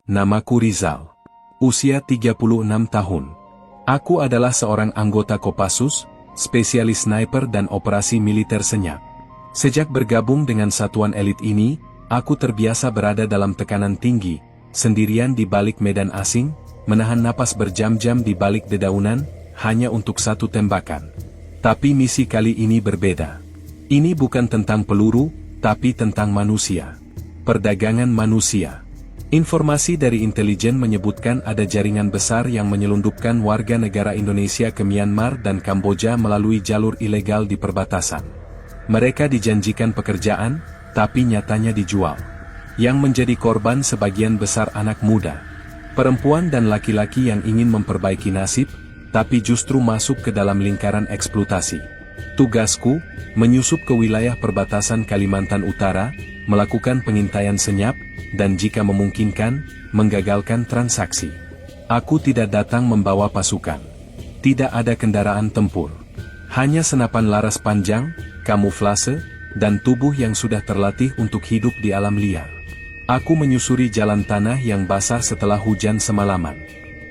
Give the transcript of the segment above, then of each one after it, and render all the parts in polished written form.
Namaku Rizal. Usia 36 tahun. Aku adalah seorang anggota Kopassus, spesialis sniper dan operasi militer senyap. Sejak bergabung dengan satuan elit ini, aku terbiasa berada dalam tekanan tinggi, sendirian di balik medan asing, menahan napas berjam-jam di balik dedaunan, hanya untuk satu tembakan. Tapi misi kali ini berbeda. Ini bukan tentang peluru, tapi tentang manusia. Perdagangan manusia. Informasi dari intelijen menyebutkan ada jaringan besar yang menyelundupkan warga negara Indonesia ke Myanmar dan Kamboja melalui jalur ilegal di perbatasan. Mereka dijanjikan pekerjaan, tapi nyatanya dijual. Yang menjadi korban sebagian besar anak muda, perempuan dan laki-laki yang ingin memperbaiki nasib, tapi justru masuk ke dalam lingkaran eksploitasi. Tugasku, menyusup ke wilayah perbatasan Kalimantan Utara, melakukan pengintaian senyap, dan jika memungkinkan, menggagalkan transaksi. Aku tidak datang membawa pasukan. Tidak ada kendaraan tempur. Hanya senapan laras panjang, kamuflase, dan tubuh yang sudah terlatih untuk hidup di alam liar. Aku menyusuri jalan tanah yang basah setelah hujan semalaman.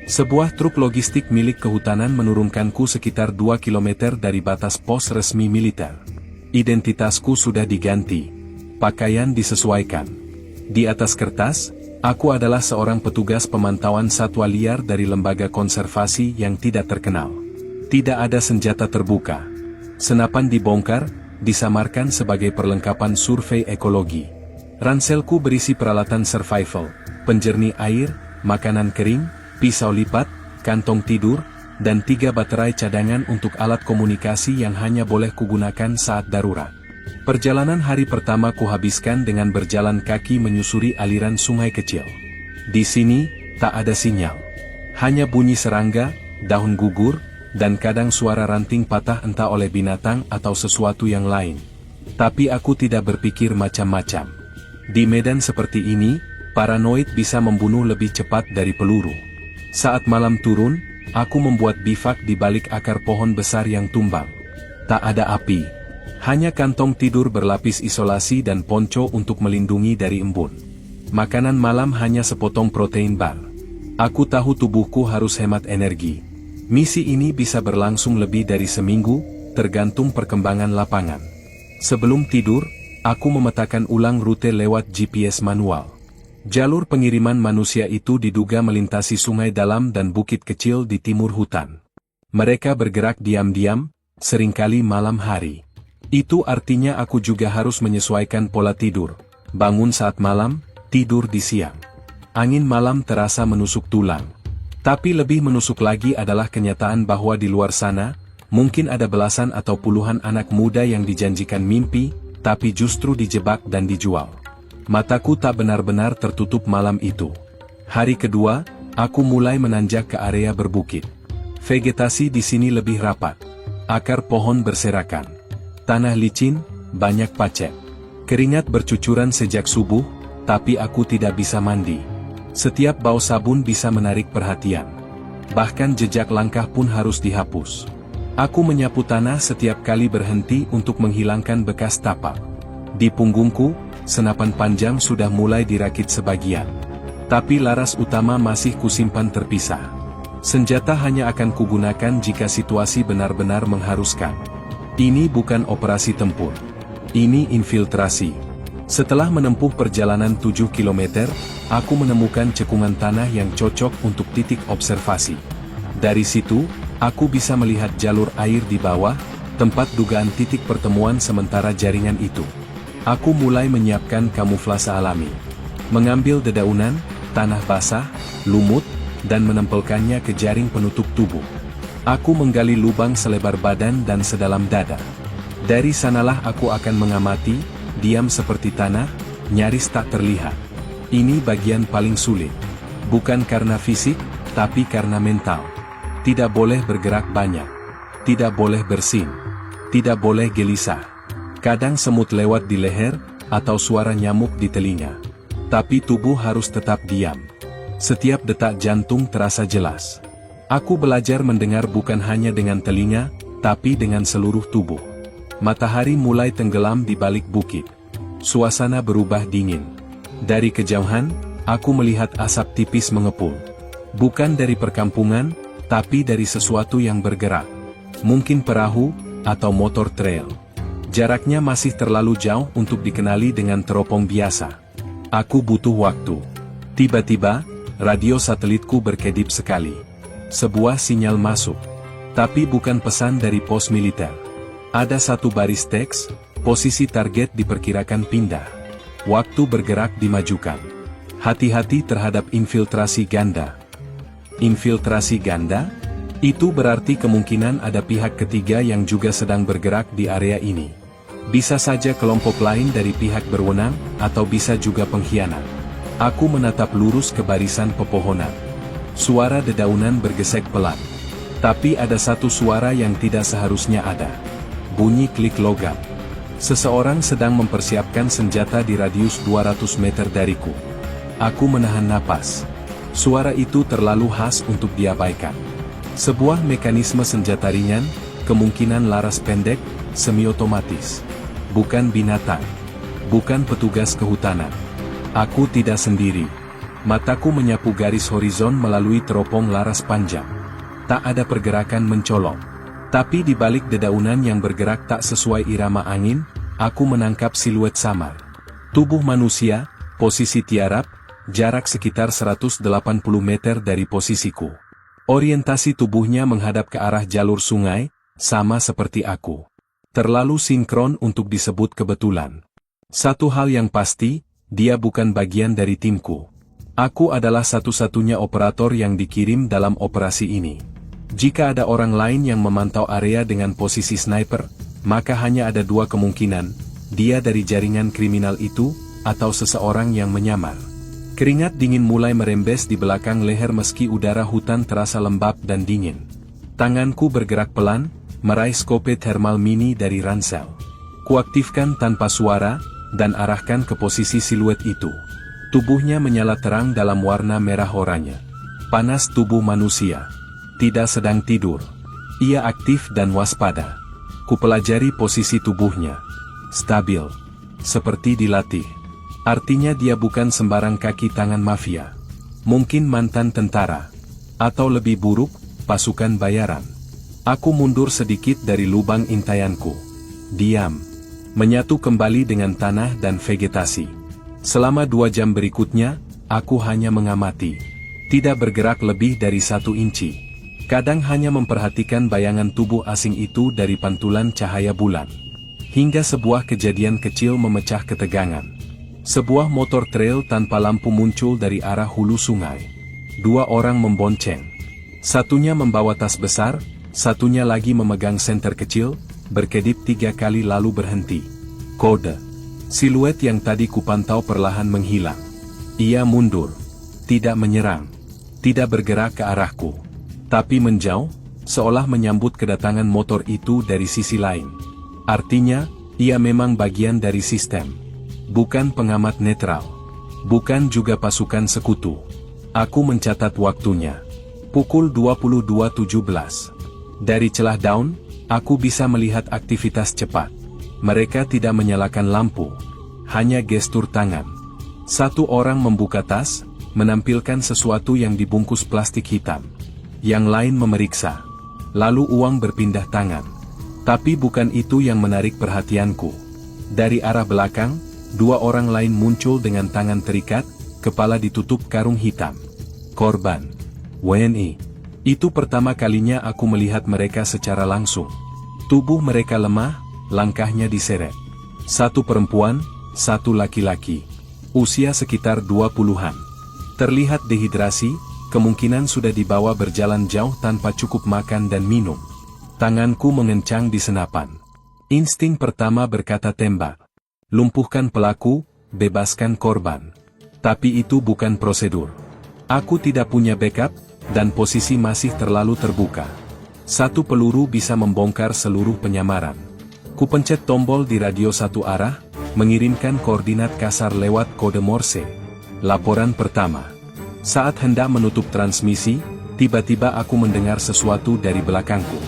Sebuah truk logistik milik kehutanan menurunkanku sekitar 2 km dari batas pos resmi militer. Identitasku sudah diganti. Pakaian disesuaikan. Di atas kertas, aku adalah seorang petugas pemantauan satwa liar dari lembaga konservasi yang tidak terkenal. Tidak ada senjata terbuka. Senapan dibongkar, disamarkan sebagai perlengkapan survei ekologi. Ranselku berisi peralatan survival, penjernih air, makanan kering, pisau lipat, kantong tidur, dan 3 baterai cadangan untuk alat komunikasi yang hanya boleh kugunakan saat darurat. Perjalanan hari pertama kuhabiskan dengan berjalan kaki menyusuri aliran sungai kecil. Di sini, tak ada sinyal. Hanya bunyi serangga, daun gugur, dan kadang suara ranting patah entah oleh binatang atau sesuatu yang lain. Tapi aku tidak berpikir macam-macam. Di medan seperti ini, paranoid bisa membunuh lebih cepat dari peluru. Saat malam turun, aku membuat bivak di balik akar pohon besar yang tumbang. Tak ada api. Hanya kantong tidur berlapis isolasi dan ponco untuk melindungi dari embun. Makanan malam hanya sepotong protein bar. Aku tahu tubuhku harus hemat energi. Misi ini bisa berlangsung lebih dari seminggu, tergantung perkembangan lapangan. Sebelum tidur, aku memetakan ulang rute lewat GPS manual. Jalur pengiriman manusia itu diduga melintasi sungai dalam dan bukit kecil di timur hutan. Mereka bergerak diam-diam, seringkali malam hari. Itu artinya aku juga harus menyesuaikan pola tidur. Bangun saat malam, tidur di siang. Angin malam terasa menusuk tulang. Tapi lebih menusuk lagi adalah kenyataan bahwa di luar sana, mungkin ada belasan atau puluhan anak muda yang dijanjikan mimpi, tapi justru dijebak dan dijual. Mataku tak benar-benar tertutup malam itu. Hari kedua, aku mulai menanjak ke area berbukit. Vegetasi di sini lebih rapat. Akar pohon berserakan. Tanah licin, banyak pacet. Keringat bercucuran sejak subuh, tapi aku tidak bisa mandi. Setiap bau sabun bisa menarik perhatian. Bahkan jejak langkah pun harus dihapus. Aku menyapu tanah setiap kali berhenti untuk menghilangkan bekas tapak. Di punggungku, senapan panjang sudah mulai dirakit sebagian. Tapi laras utama masih kusimpan terpisah. Senjata hanya akan kugunakan jika situasi benar-benar mengharuskan. Ini bukan operasi tempur. Ini infiltrasi. Setelah menempuh perjalanan 7 km, aku menemukan cekungan tanah yang cocok untuk titik observasi. Dari situ, aku bisa melihat jalur air di bawah, tempat dugaan titik pertemuan sementara jaringan itu. Aku mulai menyiapkan kamuflase alami. Mengambil dedaunan, tanah basah, lumut, dan menempelkannya ke jaring penutup tubuh. Aku menggali lubang selebar badan dan sedalam dada. Dari sanalah aku akan mengamati, diam seperti tanah, nyaris tak terlihat. Ini bagian paling sulit. Bukan karena fisik, tapi karena mental. Tidak boleh bergerak banyak. Tidak boleh bersin. Tidak boleh gelisah. Kadang semut lewat di leher, atau suara nyamuk di telinga. Tapi tubuh harus tetap diam. Setiap detak jantung terasa jelas. Aku belajar mendengar bukan hanya dengan telinga, tapi dengan seluruh tubuh. Matahari mulai tenggelam di balik bukit. Suasana berubah dingin. Dari kejauhan, Aku melihat asap tipis mengepul. Bukan dari perkampungan, tapi dari sesuatu yang bergerak. Mungkin perahu, atau motor trail. Jaraknya masih terlalu jauh untuk dikenali dengan teropong biasa. Aku butuh waktu. Tiba-tiba, radio satelitku berkedip sekali. Sebuah sinyal masuk. Tapi bukan pesan dari pos militer. Ada satu baris teks, posisi target diperkirakan pindah. Waktu bergerak dimajukan. Hati-hati terhadap infiltrasi ganda. Infiltrasi ganda? Itu berarti kemungkinan ada pihak ketiga yang juga sedang bergerak di area ini. Bisa saja kelompok lain dari pihak berwenang, atau bisa juga pengkhianat. Aku menatap lurus ke barisan pepohonan. Suara dedaunan bergesek pelan. Tapi ada satu suara yang tidak seharusnya ada. Bunyi klik logam. Seseorang sedang mempersiapkan senjata di radius 200 meter dariku. Aku menahan napas. Suara itu terlalu khas untuk diabaikan. Sebuah mekanisme senjata ringan, kemungkinan laras pendek, semi-otomatis. Bukan binatang. Bukan petugas kehutanan. Aku tidak sendiri. Mataku menyapu garis horizon melalui teropong laras panjang. Tak ada pergerakan mencolok. Tapi di balik dedaunan yang bergerak tak sesuai irama angin, aku menangkap siluet samar. Tubuh manusia, posisi tiarap, jarak sekitar 180 meter dari posisiku. Orientasi tubuhnya menghadap ke arah jalur sungai, sama seperti aku. Terlalu sinkron untuk disebut kebetulan. Satu hal yang pasti, dia bukan bagian dari timku. Aku adalah satu-satunya operator yang dikirim dalam operasi ini. Jika ada orang lain yang memantau area dengan posisi sniper, maka hanya ada dua kemungkinan, dia dari jaringan kriminal itu, atau seseorang yang menyamar. Keringat dingin mulai merembes di belakang leher meski udara hutan terasa lembab dan dingin. Tanganku bergerak pelan, meraih skope thermal mini dari ransel. Kuaktifkan tanpa suara, dan arahkan ke posisi siluet itu. Tubuhnya menyala terang dalam warna merah oranye. Panas tubuh manusia. Tidak sedang tidur. Ia aktif dan waspada. Kupelajari posisi tubuhnya. Stabil. Seperti dilatih. Artinya dia bukan sembarang kaki tangan mafia. Mungkin mantan tentara. Atau lebih buruk, pasukan bayaran. Aku mundur sedikit dari lubang intaianku. Diam. Menyatu kembali dengan tanah dan vegetasi. Selama 2 jam berikutnya, aku hanya mengamati. Tidak bergerak lebih dari 1 inci. Kadang hanya memperhatikan bayangan tubuh asing itu dari pantulan cahaya bulan. Hingga sebuah kejadian kecil memecah ketegangan. Sebuah motor trail tanpa lampu muncul dari arah hulu sungai. 2 orang membonceng. Satunya membawa tas besar, satunya lagi memegang senter kecil, berkedip 3 kali lalu berhenti. Kode. Siluet yang tadi kupantau perlahan menghilang. Ia mundur. Tidak menyerang. Tidak bergerak ke arahku. Tapi menjauh, seolah menyambut kedatangan motor itu dari sisi lain. Artinya, ia memang bagian dari sistem. Bukan pengamat netral. Bukan juga pasukan sekutu. Aku mencatat waktunya. Pukul 22.17. Dari celah daun, aku bisa melihat aktivitas cepat. Mereka tidak menyalakan lampu. Hanya gestur tangan. Satu orang membuka tas, menampilkan sesuatu yang dibungkus plastik hitam. Yang lain memeriksa. Lalu uang berpindah tangan. Tapi bukan itu yang menarik perhatianku. Dari arah belakang, 2 orang lain muncul dengan tangan terikat, kepala ditutup karung hitam. Korban. WNI. Itu pertama kalinya aku melihat mereka secara langsung. Tubuh mereka lemah, langkahnya diseret. 1 perempuan, 1 laki-laki. Usia sekitar 20-an. Terlihat dehidrasi, kemungkinan sudah dibawa berjalan jauh tanpa cukup makan dan minum. Tanganku mengencang di senapan. Insting pertama berkata tembak. Lumpuhkan pelaku, bebaskan korban. Tapi itu bukan prosedur. Aku tidak punya backup, dan posisi masih terlalu terbuka. 1 peluru bisa membongkar seluruh penyamaran. Kupencet tombol di radio 1 arah, mengirimkan koordinat kasar lewat kode Morse. Laporan pertama. Saat hendak menutup transmisi, tiba-tiba aku mendengar sesuatu dari belakangku.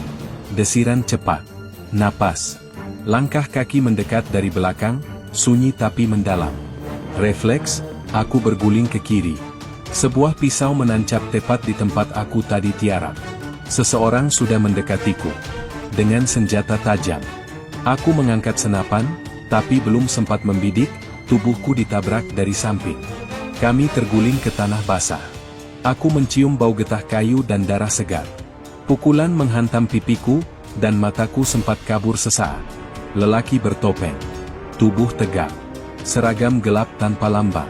Desiran cepat. Napas. Langkah kaki mendekat dari belakang, sunyi tapi mendalam. Refleks, Aku berguling ke kiri. Sebuah pisau menancap tepat di tempat aku tadi tiarap. Seseorang sudah mendekatiku. Dengan senjata tajam. Aku mengangkat senapan, tapi belum sempat membidik, tubuhku ditabrak dari samping. Kami terguling ke tanah basah. Aku mencium bau getah kayu dan darah segar. Pukulan menghantam pipiku, dan mataku sempat kabur sesaat. Lelaki bertopeng. Tubuh tegak. Seragam gelap tanpa lambang.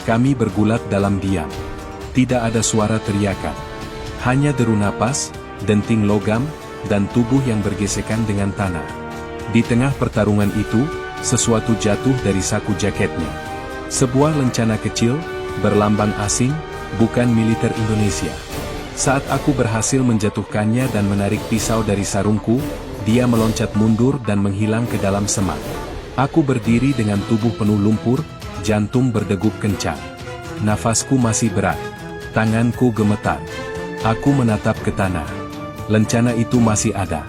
Kami bergulat dalam diam. Tidak ada suara teriakan. Hanya deru napas, denting logam, dan tubuh yang bergesekan dengan tanah. Di tengah pertarungan itu, sesuatu jatuh dari saku jaketnya. Sebuah lencana kecil, berlambang asing, bukan militer Indonesia. Saat aku berhasil menjatuhkannya dan menarik pisau dari sarungku, dia meloncat mundur dan menghilang ke dalam semak. Aku berdiri dengan tubuh penuh lumpur, jantung berdegup kencang. Nafasku masih berat. Tanganku gemetar. Aku menatap ke tanah. Lencana itu masih ada.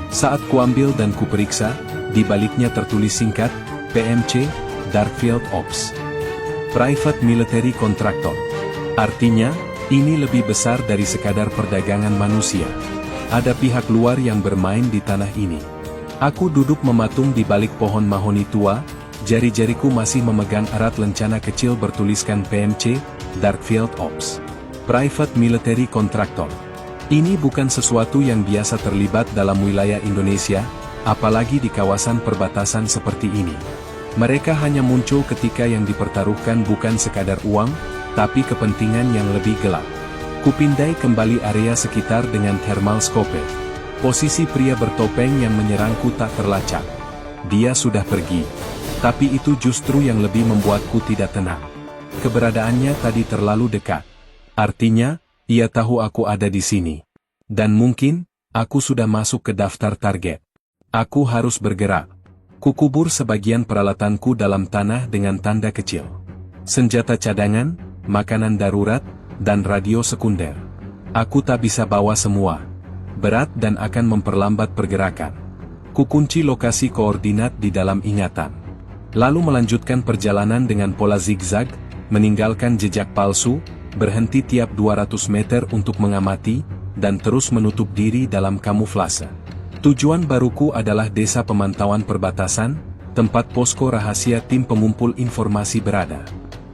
Saat kuambil dan kuperiksa, di baliknya tertulis singkat, PMC, Darkfield Ops. Private Military Contractor. Artinya, ini lebih besar dari sekadar perdagangan manusia. Ada pihak luar yang bermain di tanah ini. Aku duduk mematung di balik pohon mahoni tua, jari-jariku masih memegang erat lencana kecil bertuliskan PMC, Darkfield Ops. Private Military Contractor. Ini bukan sesuatu yang biasa terlibat dalam wilayah Indonesia, apalagi di kawasan perbatasan seperti ini. Mereka hanya muncul ketika yang dipertaruhkan bukan sekadar uang, tapi kepentingan yang lebih gelap. Kupindai kembali area sekitar dengan thermal scope. Posisi pria bertopeng yang menyerangku tak terlacak. Dia sudah pergi. Tapi itu justru yang lebih membuatku tidak tenang. Keberadaannya tadi terlalu dekat. Artinya, ia tahu aku ada di sini. Dan mungkin, aku sudah masuk ke daftar target. Aku harus bergerak. Kukubur sebagian peralatanku dalam tanah dengan tanda kecil. Senjata cadangan, makanan darurat, dan radio sekunder. Aku tak bisa bawa semua. Berat dan akan memperlambat pergerakan. Kukunci lokasi koordinat di dalam ingatan. Lalu melanjutkan perjalanan dengan pola zigzag, meninggalkan jejak palsu, berhenti tiap 200 meter untuk mengamati, dan terus menutup diri dalam kamuflase. Tujuan baruku adalah desa pemantauan perbatasan, tempat posko rahasia tim pengumpul informasi berada.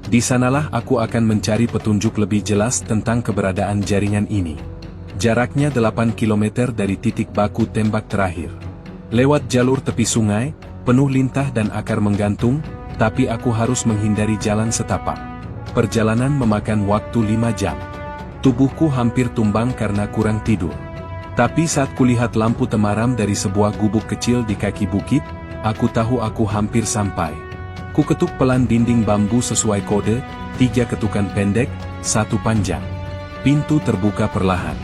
Di sanalah aku akan mencari petunjuk lebih jelas tentang keberadaan jaringan ini. Jaraknya 8 km dari titik baku tembak terakhir. Lewat jalur tepi sungai, penuh lintah dan akar menggantung, tapi aku harus menghindari jalan setapak. Perjalanan memakan waktu 5 jam. Tubuhku hampir tumbang karena kurang tidur. Tapi saat kulihat lampu temaram dari sebuah gubuk kecil di kaki bukit, aku tahu aku hampir sampai. Ku ketuk pelan dinding bambu sesuai kode, 3 ketukan pendek, 1 panjang. Pintu terbuka perlahan.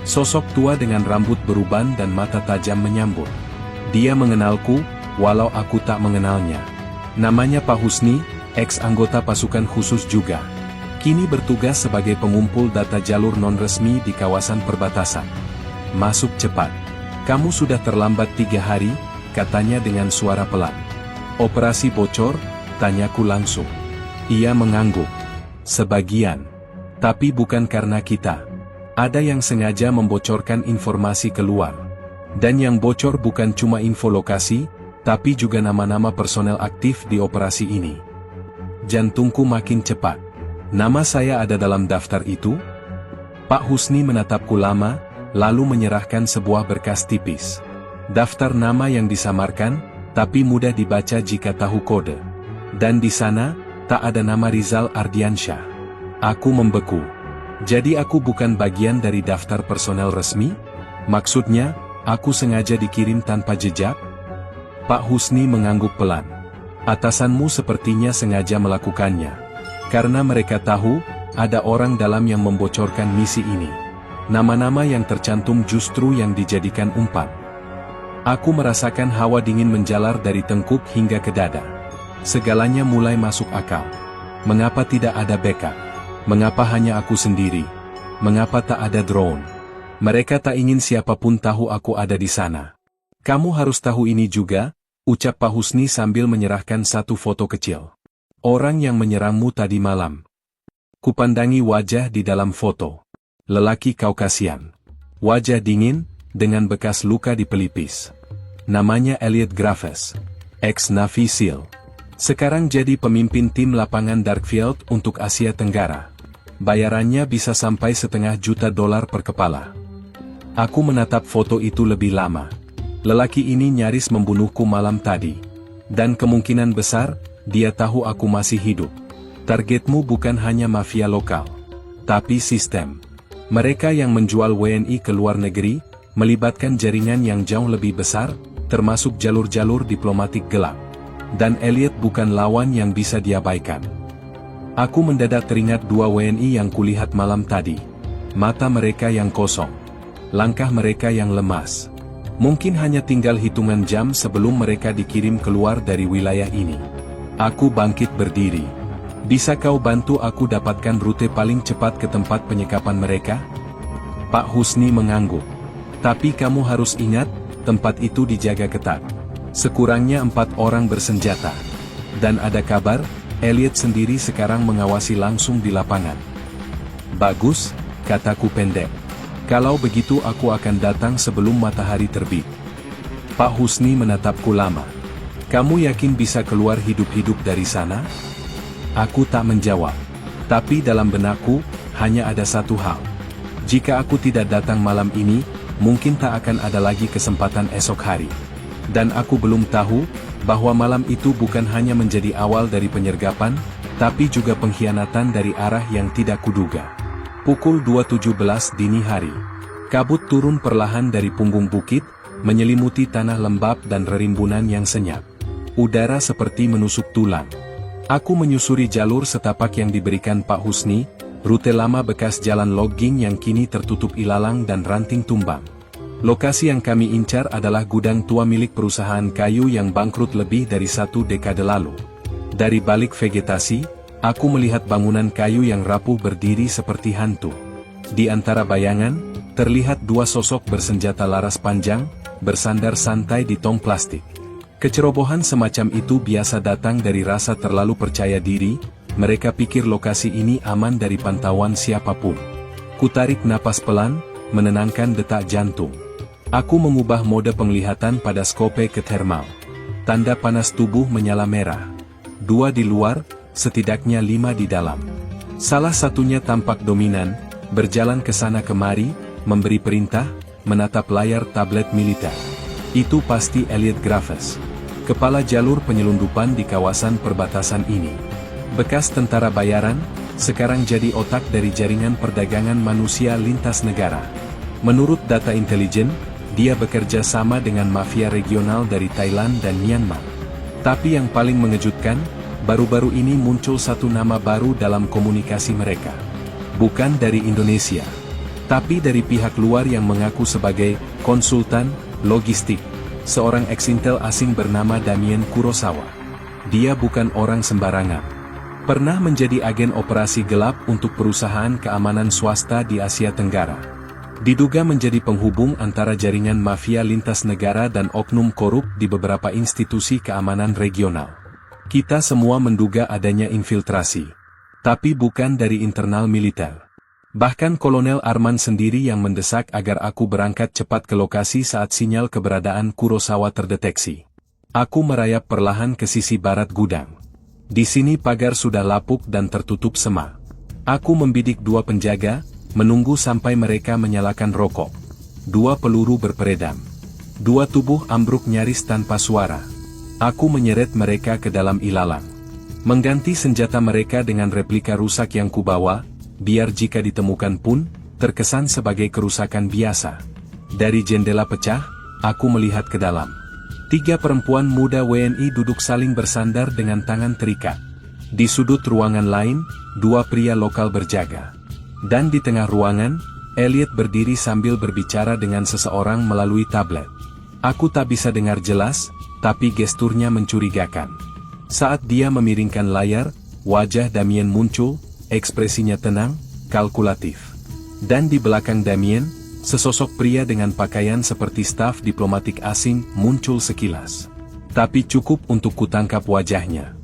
Sosok tua dengan rambut beruban dan mata tajam menyambut. Dia mengenalku, walau aku tak mengenalnya. Namanya Pak Husni, ex-anggota pasukan khusus juga. Kini bertugas sebagai pengumpul data jalur non-resmi di kawasan perbatasan. Masuk cepat. Kamu sudah terlambat 3 hari, katanya dengan suara pelan. Operasi bocor, tanyaku langsung. Ia mengangguk. Sebagian. Tapi bukan karena kita. Ada yang sengaja membocorkan informasi keluar. Dan yang bocor bukan cuma info lokasi, tapi juga nama-nama personel aktif di operasi ini. Jantungku makin cepat. Nama saya ada dalam daftar itu? Pak Husni menatapku lama, lalu menyerahkan sebuah berkas tipis. Daftar nama yang disamarkan, tapi mudah dibaca jika tahu kode. Dan di sana, tak ada nama Rizal Ardiansyah. Aku membeku. Jadi aku bukan bagian dari daftar personel resmi? Maksudnya, aku sengaja dikirim tanpa jejak? Pak Husni mengangguk pelan. Atasanmu sepertinya sengaja melakukannya. Karena mereka tahu, ada orang dalam yang membocorkan misi ini. Nama-nama yang tercantum justru yang dijadikan umpan. Aku merasakan hawa dingin menjalar dari tengkuk hingga ke dada. Segalanya mulai masuk akal. Mengapa tidak ada backup? Mengapa hanya aku sendiri? Mengapa tak ada drone? Mereka tak ingin siapapun tahu aku ada di sana. Kamu harus tahu ini juga, ucap Pak Husni sambil menyerahkan satu foto kecil. Orang yang menyerangmu tadi malam. Kupandangi wajah di dalam foto. Lelaki Kaukasian. Wajah dingin, dengan bekas luka di pelipis. Namanya Elliot Graves. Ex-Navy SEAL. Sekarang jadi pemimpin tim lapangan Darkfield untuk Asia Tenggara. Bayarannya bisa sampai $500,000 per kepala. Aku menatap foto itu lebih lama. Lelaki ini nyaris membunuhku malam tadi. Dan kemungkinan besar, dia tahu aku masih hidup. Targetmu bukan hanya mafia lokal, tapi sistem. Mereka yang menjual WNI ke luar negeri, melibatkan jaringan yang jauh lebih besar, termasuk jalur-jalur diplomatik gelap. Dan Elliot bukan lawan yang bisa diabaikan. Aku mendadak teringat 2 WNI yang kulihat malam tadi. Mata mereka yang kosong. Langkah mereka yang lemas. Mungkin hanya tinggal hitungan jam sebelum mereka dikirim keluar dari wilayah ini. Aku bangkit berdiri. Bisa kau bantu aku dapatkan rute paling cepat ke tempat penyekapan mereka? Pak Husni mengangguk. Tapi kamu harus ingat, tempat itu dijaga ketat. Sekurangnya 4 orang bersenjata. Dan ada kabar, Elliot sendiri sekarang mengawasi langsung di lapangan. Bagus, kataku pendek. Kalau begitu aku akan datang sebelum matahari terbit. Pak Husni menatapku lama. Kamu yakin bisa keluar hidup-hidup dari sana? Aku tak menjawab. Tapi dalam benakku, hanya ada satu hal. Jika aku tidak datang malam ini, mungkin tak akan ada lagi kesempatan esok hari. Dan aku belum tahu, bahwa malam itu bukan hanya menjadi awal dari penyergapan, tapi juga pengkhianatan dari arah yang tidak kuduga. Pukul 2.17 dini hari. Kabut turun perlahan dari punggung bukit, menyelimuti tanah lembab dan rerimbunan yang senyap. Udara seperti menusuk tulang. Aku menyusuri jalur setapak yang diberikan Pak Husni, rute lama bekas jalan logging yang kini tertutup ilalang dan ranting tumbang. Lokasi yang kami incar adalah gudang tua milik perusahaan kayu yang bangkrut lebih dari 1 dekade lalu. Dari balik vegetasi, aku melihat bangunan kayu yang rapuh berdiri seperti hantu. Di antara bayangan, terlihat 2 sosok bersenjata laras panjang, bersandar santai di tong plastik. Kecerobohan semacam itu biasa datang dari rasa terlalu percaya diri, mereka pikir lokasi ini aman dari pantauan siapapun. Kutarik napas pelan, menenangkan detak jantung. Aku mengubah mode penglihatan pada skope ke thermal. Tanda panas tubuh menyala merah. 2 di luar, setidaknya 5 di dalam. Salah satunya tampak dominan, berjalan ke sana kemari, memberi perintah, menatap layar tablet militer. Itu pasti Elliot Graves. Kepala jalur penyelundupan di kawasan perbatasan ini. Bekas tentara bayaran, sekarang jadi otak dari jaringan perdagangan manusia lintas negara. Menurut data intelijen, dia bekerja sama dengan mafia regional dari Thailand dan Myanmar. Tapi yang paling mengejutkan, baru-baru ini muncul satu nama baru dalam komunikasi mereka. Bukan dari Indonesia, tapi dari pihak luar yang mengaku sebagai konsultan logistik, seorang ex-intel asing bernama Damien Kurosawa. Dia bukan orang sembarangan. Pernah menjadi agen operasi gelap untuk perusahaan keamanan swasta di Asia Tenggara. Diduga menjadi penghubung antara jaringan mafia lintas negara dan oknum korup di beberapa institusi keamanan regional. Kita semua menduga adanya infiltrasi. Tapi bukan dari internal militer. Bahkan Kolonel Arman sendiri yang mendesak agar aku berangkat cepat ke lokasi saat sinyal keberadaan Kurosawa terdeteksi. Aku merayap perlahan ke sisi barat gudang. Di sini pagar sudah lapuk dan tertutup sema. Aku membidik 2 penjaga, menunggu sampai mereka menyalakan rokok. 2 peluru berperedam. 2 tubuh ambruk nyaris tanpa suara. Aku menyeret mereka ke dalam ilalang. Mengganti senjata mereka dengan replika rusak yang kubawa, biar jika ditemukan pun, terkesan sebagai kerusakan biasa. Dari jendela pecah, aku melihat ke dalam. 3 perempuan muda WNI duduk saling bersandar dengan tangan terikat. Di sudut ruangan lain, 2 pria lokal berjaga. Dan di tengah ruangan, Elliot berdiri sambil berbicara dengan seseorang melalui tablet. Aku tak bisa dengar jelas, tapi gesturnya mencurigakan. Saat dia memiringkan layar, wajah Damien muncul, ekspresinya tenang, kalkulatif. Dan di belakang Damien, sesosok pria dengan pakaian seperti staf diplomatik asing muncul sekilas. Tapi cukup untuk kutangkap wajahnya.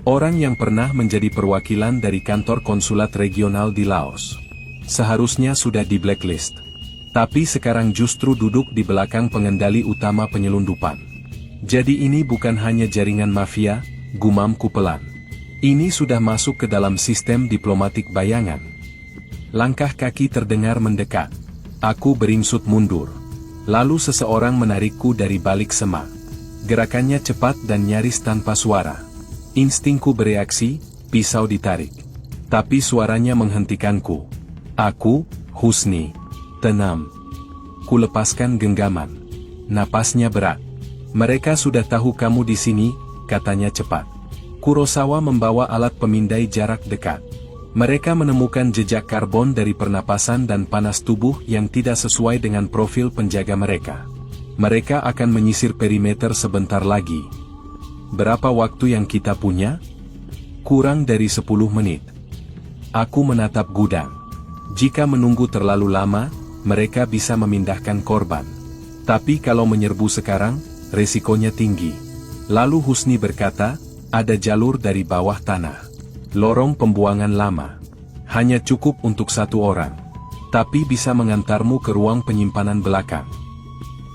Orang yang pernah menjadi perwakilan dari kantor konsulat regional di Laos. Seharusnya sudah di blacklist. Tapi sekarang justru duduk di belakang pengendali utama penyelundupan. Jadi ini bukan hanya jaringan mafia, gumamku pelan. Ini sudah masuk ke dalam sistem diplomatik bayangan. Langkah kaki terdengar mendekat. Aku beringsut mundur. Lalu seseorang menarikku dari balik semak. Gerakannya cepat dan nyaris tanpa suara. Instingku bereaksi, pisau ditarik. Tapi suaranya menghentikanku. Aku, Husni. Tenang. Ku lepaskan genggaman. Napasnya berat. Mereka sudah tahu kamu di sini, katanya cepat. Kurosawa membawa alat pemindai jarak dekat. Mereka menemukan jejak karbon dari pernapasan dan panas tubuh yang tidak sesuai dengan profil penjaga mereka. Mereka akan menyisir perimeter sebentar lagi. Berapa waktu yang kita punya? Kurang dari 10 menit. Aku menatap gudang. Jika menunggu terlalu lama, mereka bisa memindahkan korban. Tapi kalau menyerbu sekarang, resikonya tinggi. Lalu Husni berkata, ada jalur dari bawah tanah. Lorong pembuangan lama. Hanya cukup untuk 1 orang. Tapi bisa mengantarmu ke ruang penyimpanan belakang.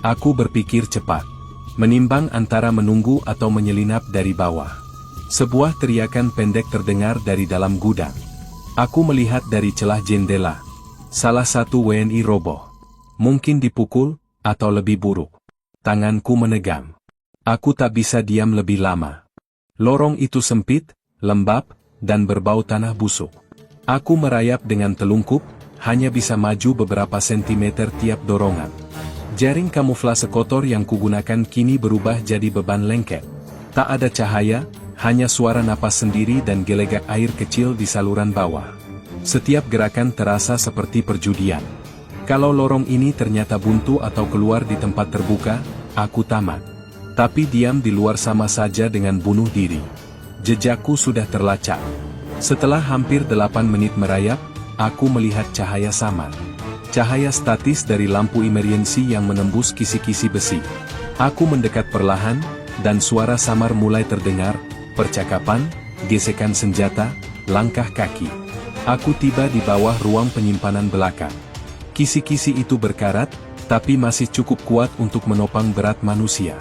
Aku berpikir cepat. Menimbang antara menunggu atau menyelinap dari bawah. Sebuah teriakan pendek terdengar dari dalam gudang. Aku melihat dari celah jendela. Salah satu WNI roboh. Mungkin dipukul, atau lebih buruk. Tanganku menegang. Aku tak bisa diam lebih lama. Lorong itu sempit, lembab, dan berbau tanah busuk. Aku merayap dengan telungkup, hanya bisa maju beberapa sentimeter tiap dorongan. Jaring kamuflase kotor yang kugunakan kini berubah jadi beban lengket. Tak ada cahaya, hanya suara napas sendiri dan gelegak air kecil di saluran bawah. Setiap gerakan terasa seperti perjudian. Kalau lorong ini ternyata buntu atau keluar di tempat terbuka, aku tamat. Tapi diam di luar sama saja dengan bunuh diri. Jejakku sudah terlacak. Setelah hampir 8 menit merayap, aku melihat cahaya samar. Cahaya statis dari lampu emergency yang menembus kisi-kisi besi. Aku mendekat perlahan, dan suara samar mulai terdengar, percakapan, gesekan senjata, langkah kaki. Aku tiba di bawah ruang penyimpanan belakang. Kisi-kisi itu berkarat, tapi masih cukup kuat untuk menopang berat manusia.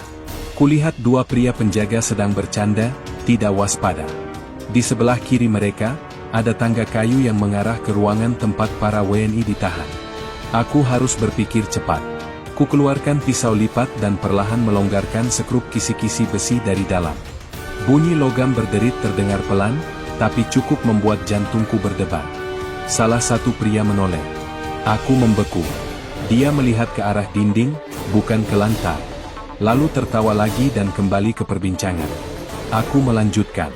Kulihat 2 pria penjaga sedang bercanda, tidak waspada. Di sebelah kiri mereka, ada tangga kayu yang mengarah ke ruangan tempat para WNI ditahan. Aku harus berpikir cepat. Ku keluarkan pisau lipat dan perlahan melonggarkan sekrup kisi-kisi besi dari dalam. Bunyi logam berderit terdengar pelan, tapi cukup membuat jantungku berdebar. Salah satu pria menoleh. Aku membeku. Dia melihat ke arah dinding, bukan ke lantai. Lalu tertawa lagi dan kembali ke perbincangan. Aku melanjutkan.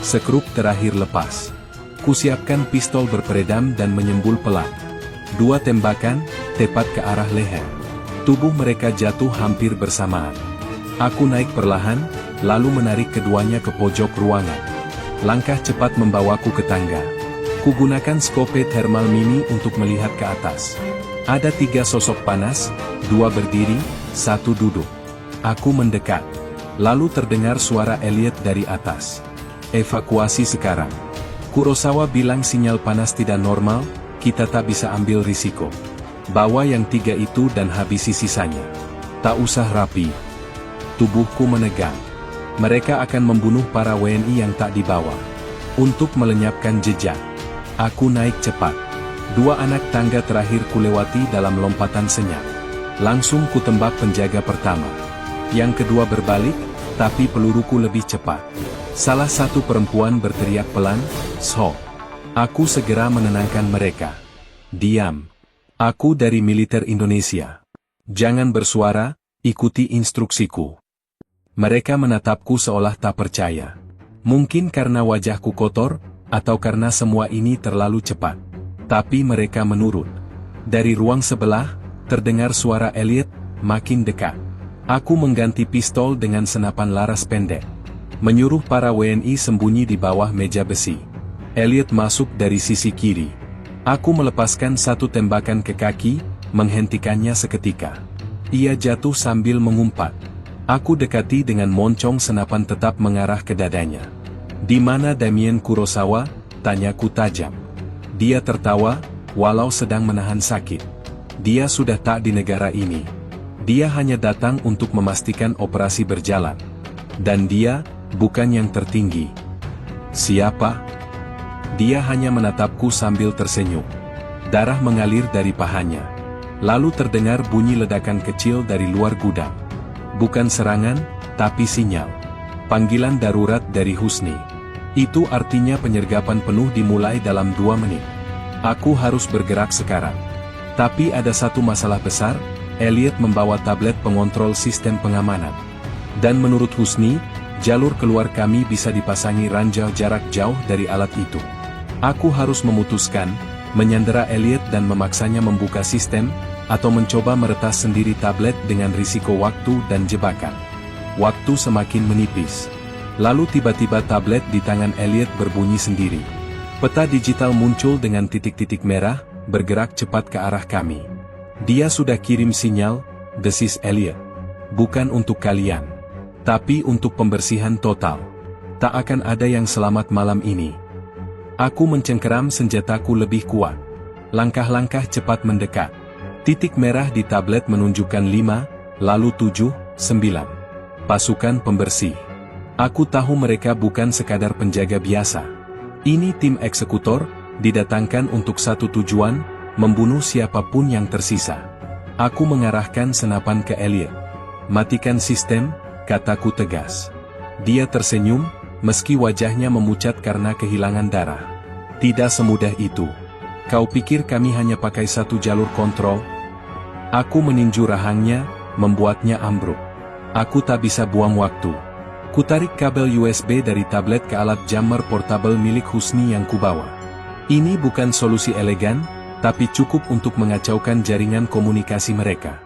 Sekrup terakhir lepas. Kusiapkan pistol berperedam dan menyembul pelan. 2 tembakan, tepat ke arah leher. Tubuh mereka jatuh hampir bersamaan. Aku naik perlahan, lalu menarik keduanya ke pojok ruangan. Langkah cepat membawaku ke tangga. Kugunakan skope thermal mini untuk melihat ke atas. Ada 3 sosok panas, 2 berdiri, 1 duduk. Aku mendekat. Lalu terdengar suara Elliot dari atas. Evakuasi sekarang. Kurosawa bilang sinyal panas tidak normal, kita tak bisa ambil risiko. Bawa yang 3 itu dan habisi sisanya. Tak usah rapi. Tubuhku menegang. Mereka akan membunuh para WNI yang tak dibawa. Untuk melenyapkan jejak, aku naik cepat. 2 anak tangga terakhir kulewati dalam lompatan senyap. Langsung kutembak penjaga pertama. Yang kedua berbalik, tapi peluruku lebih cepat. Salah satu perempuan berteriak pelan, "Stop." Aku segera menenangkan mereka. Diam. Aku dari militer Indonesia. Jangan bersuara, ikuti instruksiku. Mereka menatapku seolah tak percaya. Mungkin karena wajahku kotor, atau karena semua ini terlalu cepat. Tapi mereka menurut. Dari ruang sebelah, terdengar suara Elliot, makin dekat. Aku mengganti pistol dengan senapan laras pendek. Menyuruh para WNI sembunyi di bawah meja besi. Elliot masuk dari sisi kiri. Aku melepaskan 1 tembakan ke kaki, menghentikannya seketika. Ia jatuh sambil mengumpat. Aku dekati dengan moncong senapan tetap mengarah ke dadanya. Di mana Damien Kurosawa? Tanyaku tajam. Dia tertawa, walau sedang menahan sakit. Dia sudah tak di negara ini. Dia hanya datang untuk memastikan operasi berjalan. Dan dia, bukan yang tertinggi. Siapa? Dia hanya menatapku sambil tersenyum. Darah mengalir dari pahanya. Lalu terdengar bunyi ledakan kecil dari luar gudang. Bukan serangan, tapi sinyal. Panggilan darurat dari Husni. Itu artinya penyergapan penuh dimulai dalam 2 menit. Aku harus bergerak sekarang. Tapi ada satu masalah besar, Elliot membawa tablet pengontrol sistem pengamanan. Dan menurut Husni, jalur keluar kami bisa dipasangi ranjau jarak jauh dari alat itu. Aku harus memutuskan, menyandera Elliot dan memaksanya membuka sistem, atau mencoba meretas sendiri tablet dengan risiko waktu dan jebakan. Waktu semakin menipis. Lalu tiba-tiba tablet di tangan Elliot berbunyi sendiri. Peta digital muncul dengan titik-titik merah, bergerak cepat ke arah kami. Dia sudah kirim sinyal, desis Elliot. Bukan untuk kalian. Tapi untuk pembersihan total. Tak akan ada yang selamat malam ini. Aku mencengkeram senjataku lebih kuat. Langkah-langkah cepat mendekat. Titik merah di tablet menunjukkan 5, lalu 7, 9. Pasukan pembersih. Aku tahu mereka bukan sekadar penjaga biasa. Ini tim eksekutor, didatangkan untuk satu tujuan, membunuh siapapun yang tersisa. Aku mengarahkan senapan ke Elliot. Matikan sistem, kataku tegas. Dia tersenyum, meski wajahnya memucat karena kehilangan darah. Tidak semudah itu. Kau pikir kami hanya pakai satu jalur kontrol? Aku meninju rahangnya, membuatnya ambruk. Aku tak bisa buang waktu. Kutarik kabel USB dari tablet ke alat jammer portable milik Husni yang kubawa. Ini bukan solusi elegan, tapi cukup untuk mengacaukan jaringan komunikasi mereka.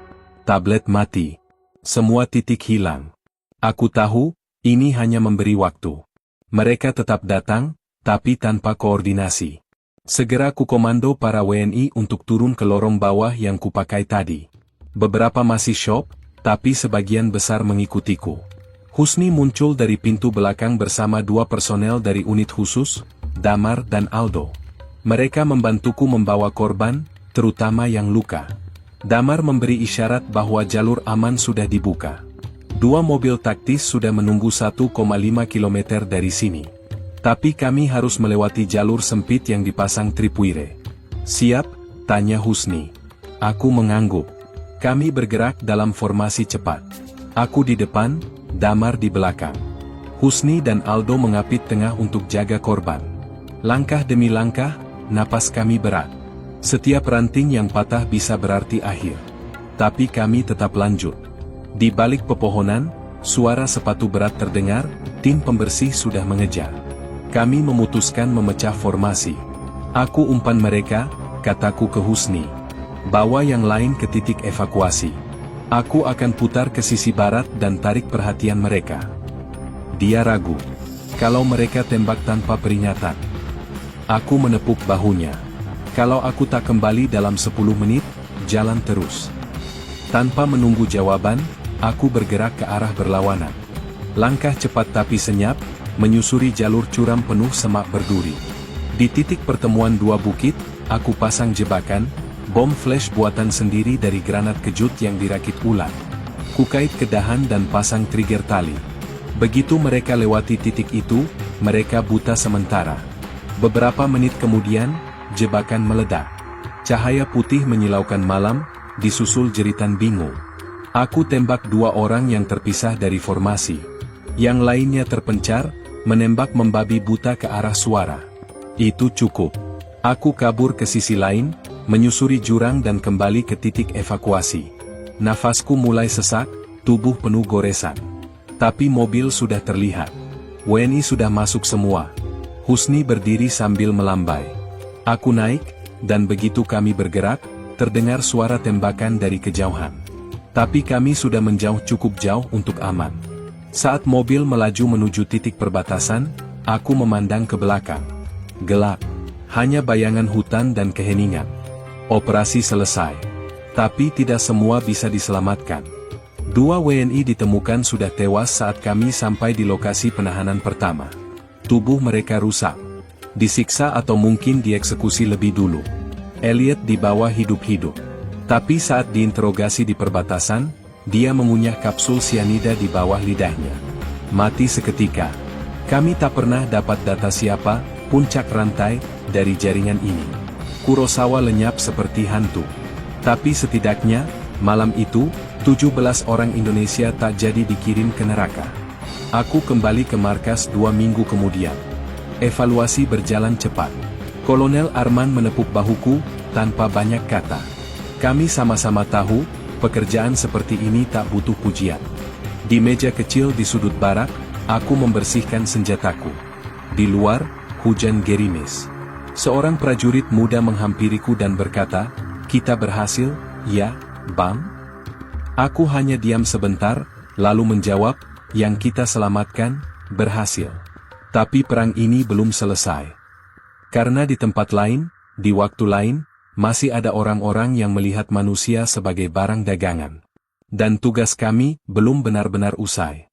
Tablet mati. Semua titik hilang. Aku tahu, ini hanya memberi waktu. Mereka tetap datang, tapi tanpa koordinasi. Segera kukomando para WNI untuk turun ke lorong bawah yang kupakai tadi. Beberapa masih syok, tapi sebagian besar mengikutiku. Husni muncul dari pintu belakang bersama 2 personel dari unit khusus, Damar dan Aldo. Mereka membantuku membawa korban, terutama yang luka. Damar memberi isyarat bahwa jalur aman sudah dibuka. 2 mobil taktis sudah menunggu 1,5 km dari sini. Tapi kami harus melewati jalur sempit yang dipasang tripuire. Siap? Tanya Husni. Aku mengangguk. Kami bergerak dalam formasi cepat. Aku di depan, Damar di belakang. Husni dan Aldo mengapit tengah untuk jaga korban. Langkah demi langkah, napas kami berat. Setiap ranting yang patah bisa berarti akhir. Tapi kami tetap lanjut. Di balik pepohonan, suara sepatu berat terdengar, tim pembersih sudah mengejar. Kami memutuskan memecah formasi. Aku umpan mereka, kataku ke Husni. Bawa yang lain ke titik evakuasi. Aku akan putar ke sisi barat dan tarik perhatian mereka. Dia ragu. Kalau mereka tembak tanpa peringatan. Aku menepuk bahunya. Kalau aku tak kembali dalam 10 menit, jalan terus. Tanpa menunggu jawaban, aku bergerak ke arah berlawanan. Langkah cepat tapi senyap, menyusuri jalur curam penuh semak berduri. Di titik pertemuan 2 bukit, aku pasang jebakan, bom flash buatan sendiri dari granat kejut yang dirakit ular. Kukait ke dahan dan pasang trigger tali. Begitu mereka lewati titik itu, mereka buta sementara. Beberapa menit kemudian, jebakan meledak. Cahaya putih menyilaukan malam, disusul jeritan bingung. Aku tembak 2 orang yang terpisah dari formasi. Yang lainnya terpencar, menembak membabi buta ke arah suara. Itu cukup. Aku kabur ke sisi lain, menyusuri jurang dan kembali ke titik evakuasi. Nafasku mulai sesak, tubuh penuh goresan. Tapi mobil sudah terlihat. WNI sudah masuk semua. Husni berdiri sambil melambai. Aku naik, dan begitu kami bergerak, terdengar suara tembakan dari kejauhan. Tapi kami sudah menjauh cukup jauh untuk aman. Saat mobil melaju menuju titik perbatasan, aku memandang ke belakang. Gelap. Hanya bayangan hutan dan keheningan. Operasi selesai. Tapi tidak semua bisa diselamatkan. 2 WNI ditemukan sudah tewas saat kami sampai di lokasi penahanan pertama. tubuh mereka rusak. Disiksa atau mungkin dieksekusi lebih dulu. Elliot dibawa hidup-hidup. Tapi saat diinterogasi di perbatasan, dia mengunyah kapsul sianida di bawah lidahnya. Mati seketika. Kami tak pernah dapat data siapa, puncak rantai, dari jaringan ini. Kurosawa lenyap seperti hantu. Tapi setidaknya, malam itu, 17 orang Indonesia tak jadi dikirim ke neraka. Aku kembali ke markas 2 minggu kemudian. Evaluasi berjalan cepat. Kolonel Arman menepuk bahuku, tanpa banyak kata. Kami sama-sama tahu, pekerjaan seperti ini tak butuh pujian. Di meja kecil di sudut barak, aku membersihkan senjataku. Di luar, hujan gerimis. Seorang prajurit muda menghampiriku dan berkata, "Kita berhasil, ya, Bang?" Aku hanya diam sebentar, lalu menjawab, "Yang kita selamatkan, berhasil. Tapi perang ini belum selesai. Karena di tempat lain, di waktu lain, masih ada orang-orang yang melihat manusia sebagai barang dagangan. Dan tugas kami belum benar-benar usai."